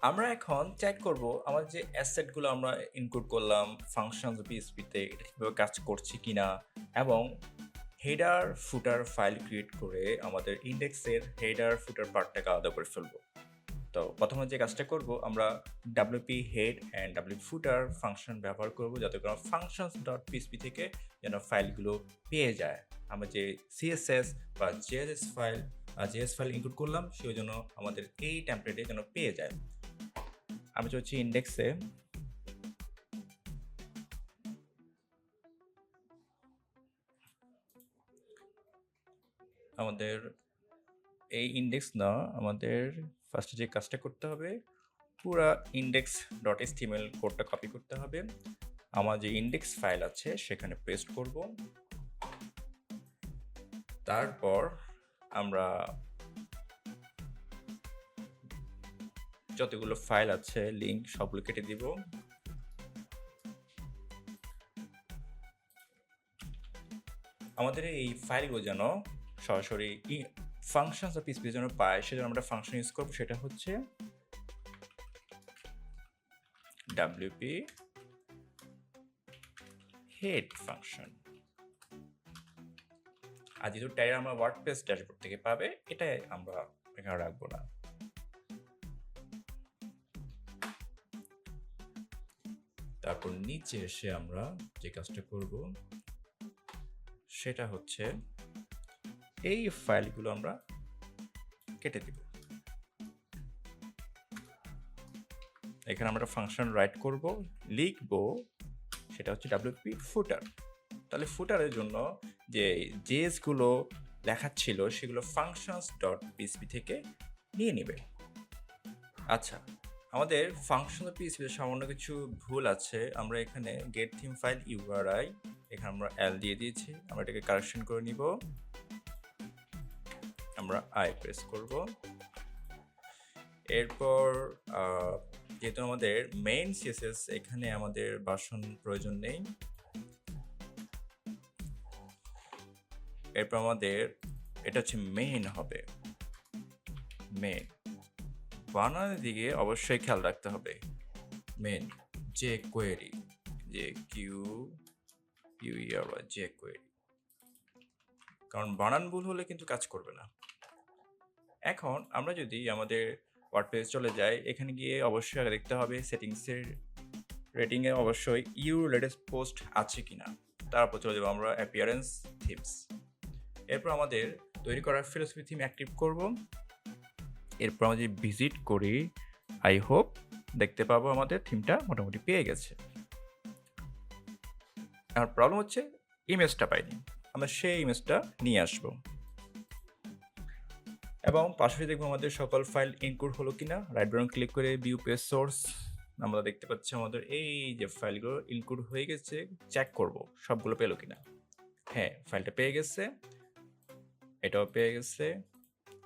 আমরা এখন চেক করব আমার যে অ্যাসেটগুলো আমরা ইনক্লুড করলাম ফাংশনস পিএইচপিতে এটা ঠিকভাবে কাজ করছে কিনা এবং হেডার ফুটার ফাইল ক্রিয়েট করে আমাদের ইন্ডেক্সের হেডার ফুটার পার্টটাকে আলাদা করে ফেলবো। তো প্রথমে যে কাজটা করব আমরা WP head and WP footer function ব্যবহার করব যাতে করে ফাংশনস ডট পিএইচপি থেকে যেন ফাইলগুলো পেয়ে যায়। আমরা যে সিএসএস বা জেএস ফাইল ইনক্লুড করলাম সেই জন্য আমাদের এই টেমপ্লেটে যেন পেয়ে যায়। আমি চলছি ইন্ডেক্সে। আমাদের এই ইন্ডেক্স না, আমাদের ফার্স্টে যে কাজটা করতে হবে পুরা ইন্ডেক্স ডট এসটিএমএল কোডটা কপি করতে হবে। আমার যে ইন্ডেক্স ফাইল আছে সেখানে পেস্ট করব। তারপর আমরা যতগুলো ফাইল আছে লিঙ্ক সবগুলো কেটে দিব। আমাদের এই ফাইলগুলো যেন সরাসরি ফাংশনস অফ পিএইচপি যেন পায় সেজন্য আমরা ফাংশন ইউজ করব, সেটা হচ্ছে ডাব্লিউপি হেড ফাংশন। আর যেহেতু ট্যাগ আমরা ওয়ার্ডপ্রেস ড্যাশবোর্ড থেকে পাবে, এটাই আমরা এখানে রাখবো না। তারপর নিচে এসে আমরা যে কাজটা করব সেটা হচ্ছে এই ফাইলগুলো আমরা কেটে দিব। এখানে আমরা ফাংশন রাইট করব, লিখব সেটা হচ্ছে ডাব্লিউপি ফুটার। তাহলে ফুটারের জন্য যে জেএসগুলো লেখা ছিল সেগুলো ফাংশনস ডট পিএইচপি থেকে নিয়ে নেবে। আচ্ছা, আমাদের ফাংশন পিএইচপিতে সামান্য কিছু ভুল আছে। আমরা এখানে গেট থিম ফাইল ইউআরআই এখানে আমরা এল দিয়ে দিয়েছি, আমরা এটাকে কারেকশন করে নিব। আমরা আই প্রেস করব। এরপর যেহেতু আমাদের মেইন সিএসএস এখানে আমাদের ভার্সন প্রয়োজন নেই, এরপর আমাদের এটা হচ্ছে মেইন হবে। মেইন বানানোর দিকে অবশ্যই খেয়াল রাখতে হবে। মেইন যে কোয়েরি, যে যে কোয়েরি, কারণ বানান ভুল হলে কিন্তু কাজ করবে না। এখন আমরা যদি আমাদের ওয়ার্ডপ্রেস চলে যাই, এখানে গিয়ে অবশ্যই আগে দেখতে হবে সেটিংসের রেটিংয়ে অবশ্যই ইউর লেটেস্ট পোস্ট আছে কিনা। তারপর চলে যাবো আমরা অ্যাপিয়ারেন্স থিমস। এরপর আমাদের তৈরি করা ফিলোসফি থিম অ্যাক্টিভ করব। এরপর আমরা যদি ভিজিট করি, আই হোপ দেখতে পাবো আমাদের থিমটা মোটামুটি পেয়ে গেছে। আমার প্রবলেম হচ্ছে ইমেজটা পাইনি, আমরা সেই ইমেজটা নিয়ে আসব এবং পাশাপাশি দেখবো আমাদের সকল ফাইল ইনক্লুড হলো কিনা। রাইট বাটন ক্লিক করে ভিউ পেজ সোর্স, আমরা দেখতে পাচ্ছি আমাদের এই যে ফাইলগুলো ইনক্লুড হয়ে গেছে। চেক করব সবগুলো পেলো কিনা। হ্যাঁ, ফাইলটা পেয়ে গেছে, এটাও পেয়ে গেছে।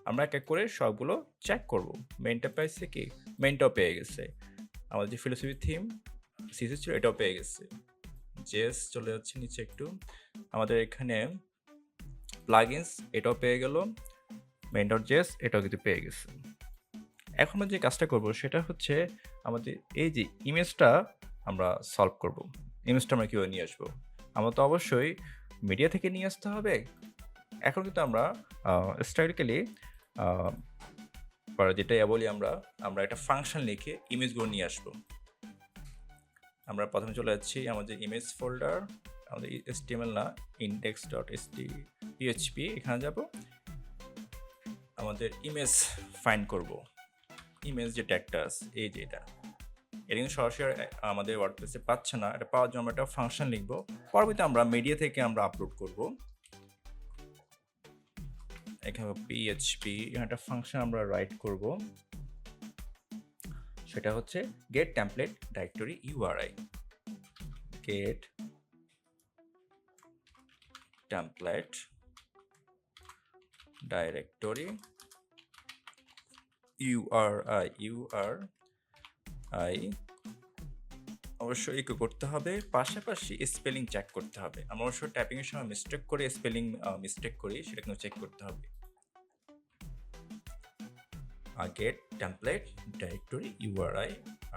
আমরা এক এক করে সবগুলো চেক করব। মেইনটা পাইছে কি, মেইনটাও পেয়ে গেছে। আমাদের যে ফিলোসফি থিম সিসি ছিল এটাও পেয়ে গেছে। জেস চলে যাচ্ছে নিচে একটু, আমাদের এখানে প্লাগইনস এটাও পেয়ে গেল। মেইন ডট জেস এটাও কিন্তু পেয়ে গেছে। এখন আমরা যে কাজটা করব সেটা হচ্ছে আমাদের এই যে ইমেজটা আমরা সলভ করব। ইমেজটা আমরা কীভাবে নিয়ে আসবো? আমরা তো অবশ্যই মিডিয়া থেকে নিয়ে আসতে হবে। এখন কিন্তু আমরা স্ট্যাটিক্যালি যেটা বলি আমরা একটা ফাংশন লিখে ইমেজগুলো নিয়ে আসবো। আমরা প্রথমে চলে যাচ্ছি আমাদের ইমেজ ফোল্ডার, আমাদের HTML না, ইন্ডেক্স ডট পিএইচপি, এখানে যাব। আমাদের ইমেজ ফাইন্ড করব। ইমেজ যে ট্যাগটা আছে এই যে এটা কিন্তু সরাসরি আমাদের ওয়ার্ডপ্রেসে পাচ্ছে না। এটা পাওয়ার জন্য আমরা একটা ফাংশন লিখবো। পরবর্তীতে আমরা মিডিয়া থেকে আমরা আপলোড করব। এখানে পিএইচপি একটা ফাংশন আমরা রাইট করব, সেটা হচ্ছে gate template directory URI. Gate template directory URI অবশ্যই ইকো করতে হবে, পাশাপাশি স্পেলিং চেক করতে হবে। আমরা অবশ্যই টাইপিংয়ের সময় মিস্টেক করে স্পেলিং মিস্টেক করি, সেটা কিন্তু চেক করতে হবে। গেট টেমপ্লেট ডাইরেক্টরি ইউআরআই,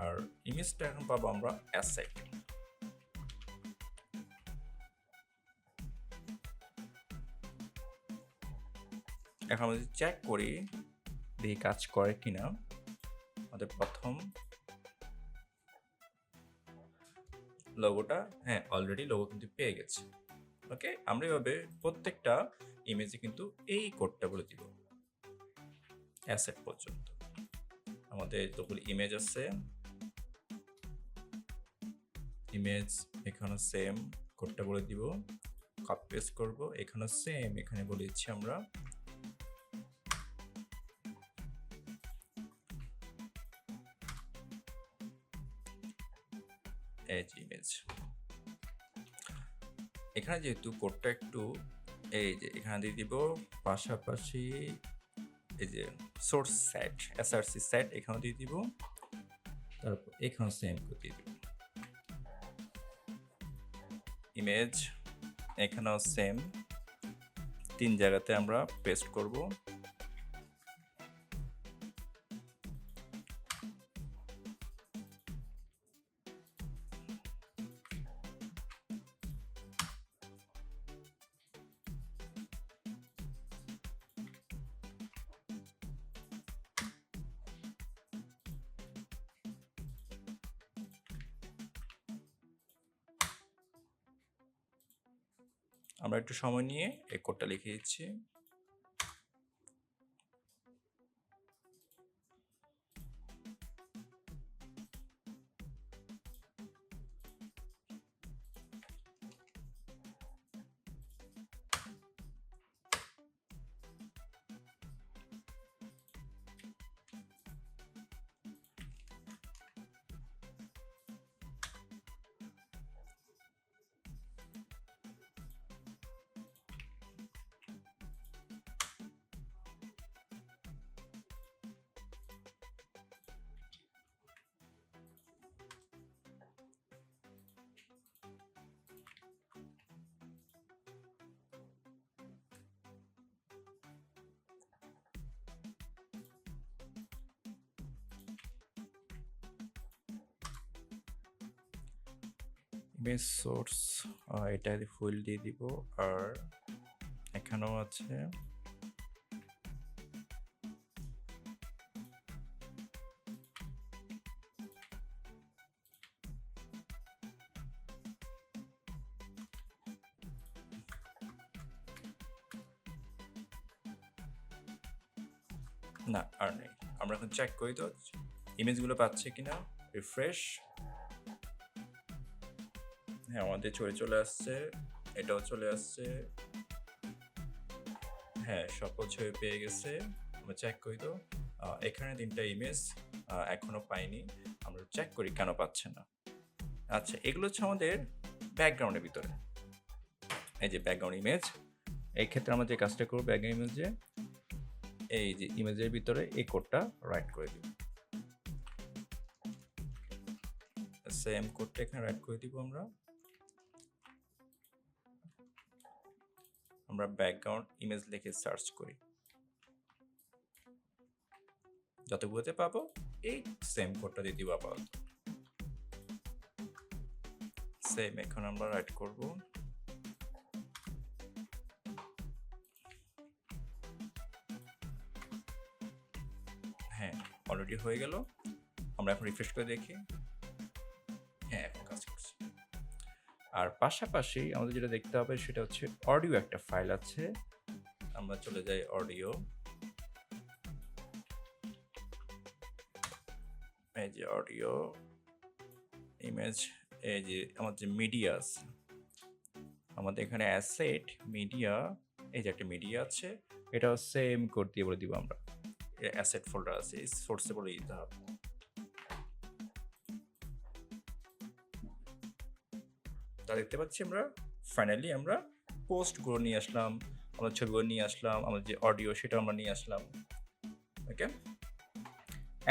আর ইমেজটা এখন পাবো আমরা অ্যাসেট। এখন আমরা যদি চেক করি দেখি কাজ করে কিনা, আমাদের প্রথম লোগোটা, হ্যাঁ অলরেডি লোগো কিন্তু পেয়ে গেছে। ওকে, আমরা এভাবে প্রত্যেকটা ইমেজে কিন্তু এই কোডটা বলে দিব অ্যাসেট পর্যন্ত। আমাদের যতগুলো ইমেজ আছে, ইমেজ এখানে সেম কোডটা বলে দিব, কপি পেস্ট করব, এখানে সেম এখানে বলে দিচ্ছি আমরা এজ ইমেজ। এখানে যেহেতু কোডটা একটু এই যে এখানে দিয়ে দিব, পাশাপাশি এই যে সোর্স সেট এসআরসি সেট এখানেও দিয়ে দিব, তারপর এখানেও সেম করে দিয়ে দিব ইমেজ, এখানেও সেম 3 জায়গাতে আমরা পেস্ট করব। আমরা একটু সময় নিয়ে এই কোডটা লিখে দিচ্ছি। ইমেজ সোর্স এটা ফুল দিয়ে দিব, আর এখানেও আছে না, আর নেই। আমরা এখন চেক করি তো ইমেজগুলো পাচ্ছে কিনা, রিফ্রেশ। হ্যাঁ আমাদের চলে আসছে, এটাও চলে আসছে, হ্যাঁ সকল ছবি পেয়ে গেছে। আমরা চেক করি তো এখানে 3টা ইমেজ এখনো পাইনি, আমরা চেক করি কেন পাচ্ছে না। আচ্ছা, এগুলো হচ্ছে আমাদের ব্যাকগ্রাউন্ডের ভিতরে, এই যে ব্যাকগ্রাউন্ড ইমেজ। এই ক্ষেত্রে আমরা যে কাজটা করবো, ব্যাকগ্রাউন্ড ইমেজে এই যে ইমেজের ভিতরে এই কোডটা রাইট করে দিব, সেম কোডটা এখানে রাইট করে দিব। আমরা ব্যাকগ্রাউন্ড ইমেজ লিখে সার্চ করি, যতগুলোতে পাবো এই সেম কোডটা দিয়ে দিব আপাতত। সেম এখন আমরা রাইট করব, হ্যাঁ অলরেডি হয়ে গেল। আমরা এখন রিফ্রেশ করে দেখি, হ্যাঁ এখন কাজ করছে। আর পাশাপাশি আমাদের যেটা দেখতে হবে সেটা হচ্ছে অডিও একটা ফাইল আছে, আমরা চলে যাই অডিও, এই যে অডিও ইমেজ, এই যে আমাদের যে মিডিয়া আছে, আমাদের এখানে অ্যাসেট মিডিয়া, এই যে একটা মিডিয়া আছে, এটাও সেম কোড দিয়ে বলে দিব আমরা, অ্যাসেট ফোল্ডার আছে সোর্সে বলে দিতে হবে। তা দেখতে পাচ্ছি আমরা ফাইনালি আমরা পোস্টগুলো নিয়ে আসলাম, আমরা ছবিগুলো নিয়ে আসলাম, আমাদের যে অডিও সেটা আমরা নিয়ে আসলাম। ওকে,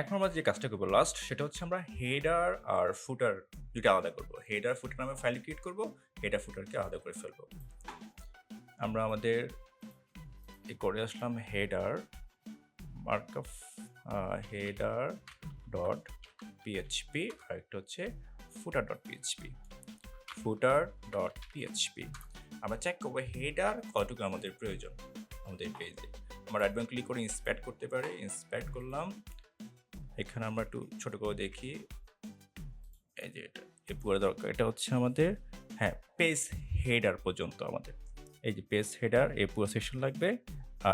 এখন আমরা যে কাজটা করবো লাস্ট, সেটা হচ্ছে আমরা হেডার আর ফুটার দুইটা আলাদা করবো। হেডার ফুটার নামে ফাইল ক্রিয়েট করবো, হেডার ফুটারকে আলাদা করে ফেলবো। আমরা আমাদের করে আসলাম header markup, header dot PHP আর একটা হচ্ছে footer dot PHP. Footer dot PHP আমরা চেক করবো হেডার কতটুকু আমাদের প্রয়োজন আমাদের পেজে। আমরা রাইট বাটন ক্লিক করে ইন্সপেক্ট করতে পারি, ইন্সপেক্ট করলাম। এখানে আমরা একটু ছোট করে দেখি, এই যে এটা পুরো দরকার, এটা হচ্ছে আমাদের পেজ হেডার পর্যন্ত আমাদের, এই যে পেজ হেডার এই পুরো সেকশন লাগবে।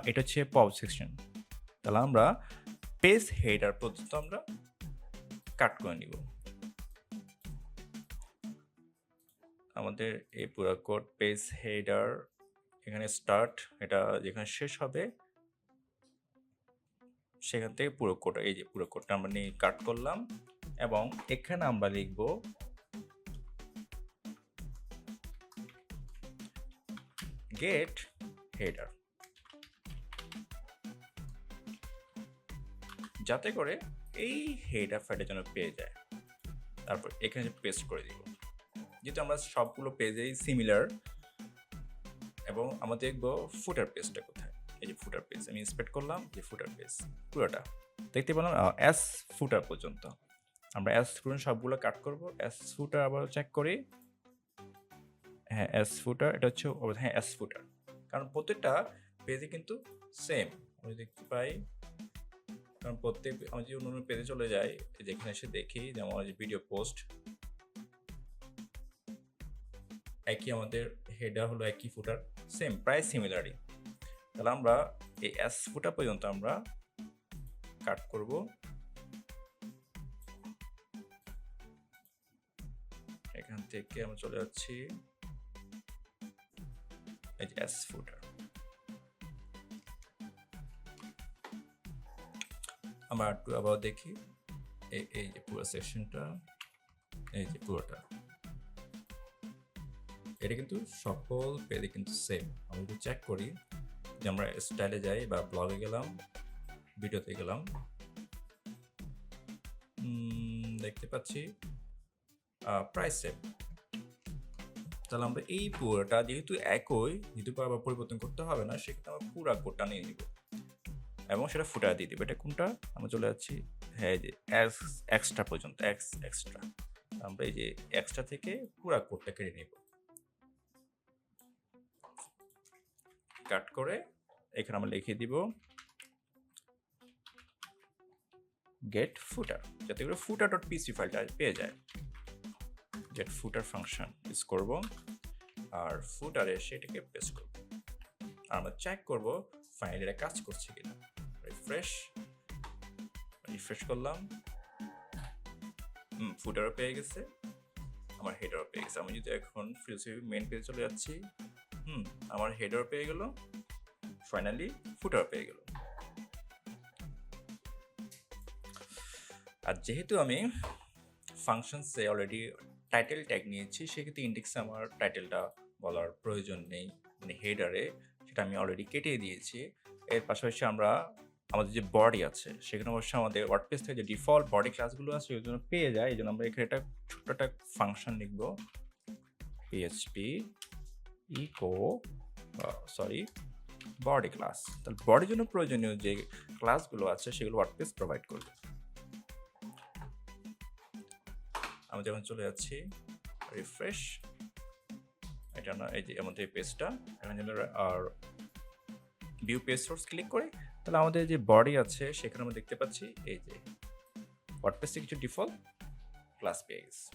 এটা হচ্ছে পপ সেকশন, তাহলে আমরা পেজ হেডার পর্যন্ত আমরা কাট করে নিব। আমাদের এই পুরো কোড পেজ হেডার এখানে স্টার্ট, এটা যেখানে শেষ হবে সেখান থেকে পুরো কোড, এই যে পুরো কোডটা আমরা নিয়ে কাট করলাম এবং এখানে আমরা লিখব গেট হেডার, যাতে করে এই হেডার ফাইলটা যেন পেয়ে যায়। তারপর এখানে পেস্ট করে দিব, যেহেতু আমরা সবগুলো পেজেই সিমিলার। এবং আমরা দেখবো ফুটার পেজটা কোথায়, এই যে ফুটার পেজ আমি ইন্সপেক্ট করলাম, যে ফুটার পেজ পুরোটা দেখতে পেলাম এস ফুটার পর্যন্ত। আমরা এস ফুটার সবগুলো কাট করব। এস ফুটার আবার চেক করি, এস ফুটার এটা হচ্ছে এস ফুটার, কারণ প্রত্যেকটা পেজে কিন্তু সেম আমি দেখতে পাই। কারণ প্রত্যেক আমি যদি অন্য পেজে চলে যাই, যেখানে এসে দেখি যে আমার যে ভিডিও পোস্ট একই, আমাদের হেডার হলো একই, ফুটার সেম, প্রায় সিমিলারই। তাহলে আমরা এই এস ফুটার পর্যন্ত আমরা কাট করব। এখান থেকে আমরা চলে যাচ্ছি এই যে এস ফুটার। আমরা একটু আবার দেখি এই যে পুরো সেকশনটা, এই যে পুরোটা, এটা কিন্তু সকল পেজে কিন্তু সেম। আমি যদি চেক করি যে আমরা স্টাইলে যাই বা ব্লগে গেলাম, ভিডিওতে গেলাম, দেখতে পাচ্ছি প্রায় সেম। তাহলে আমরা এই পুরোটা যেহেতু একই, যেহেতু আবার পরিবর্তন করতে হবে না, সেক্ষেত্রে আমরা পুরো কোডটা নিয়ে নিব এবং সেটা ফুটায় দিয়ে দিব। এটা কোনটা আমরা চলে যাচ্ছি, হ্যাঁ, যে এক্সট্রা পর্যন্ত, এক্সট্রা। আমরা এই যে এক্সট্রা থেকে পুরো কোডটা কেটে নিব, কাট করে এখানে আমরা লিখে দিব গেট ফুটার, যাতে করে ফুটার ডট পিসি ফাইলটা পেয়ে যায়। গেট ফুটার ফাংশন ইউজ করব আর ফুটারে সেটাকে পেস্ট করব। আর আমরা চেক করব ফাইনালি এটা কাজ করছে কিনা। রিফ্রেশ করলাম, ফুটারও পেয়ে গেছে, আমার হেডারও পেয়ে গেছে। আমি যদি এখন মেইন পেজে চলে যাচ্ছি, আমার হেডারও পেয়ে গেল, ফাইনালি ফুটারও পেয়ে গেল। আর যেহেতু আমি ফাংশনসে অলরেডি টাইটেল ট্যাগ নিয়েছি, সেক্ষেত্রে ইন্ডেক্সে আমার টাইটেলটা বলার প্রয়োজন নেই, মানে হেডারে সেটা আমি অলরেডি কেটে দিয়েছি। এর পাশাপাশি আমরা আমাদের যে বডি আছে, সেখানে অবশ্যই আমাদের ওয়ার্ডপ্রেস থেকে যে ডিফল্ট বডি ক্লাসগুলো আছে ওই জন্য পেয়ে যায়। এই জন্য আমরা এখানে একটা ছোট্ট একটা ফাংশন লিখব, পিএইচপি ইকো বডি ক্লাস। তাহলে বডির জন্য প্রয়োজনীয় যে ক্লাসগুলো আছে সেগুলো ওয়ার্ডপ্রেস প্রোভাইড করবে। আমি যখন চলে যাচ্ছি রিফ্রেশ, এটা না, এই যে আমাদের পেজটা এখানে আর ভিউ পেজ সোর্স ক্লিক করে, তাহলে আমাদের যে বডি আছে সেখানে আমরা দেখতে পাচ্ছি এই যে ওয়ার্ডপ্রেসে কিছু ডিফল্ট ক্লাস পেয়ে গেছে।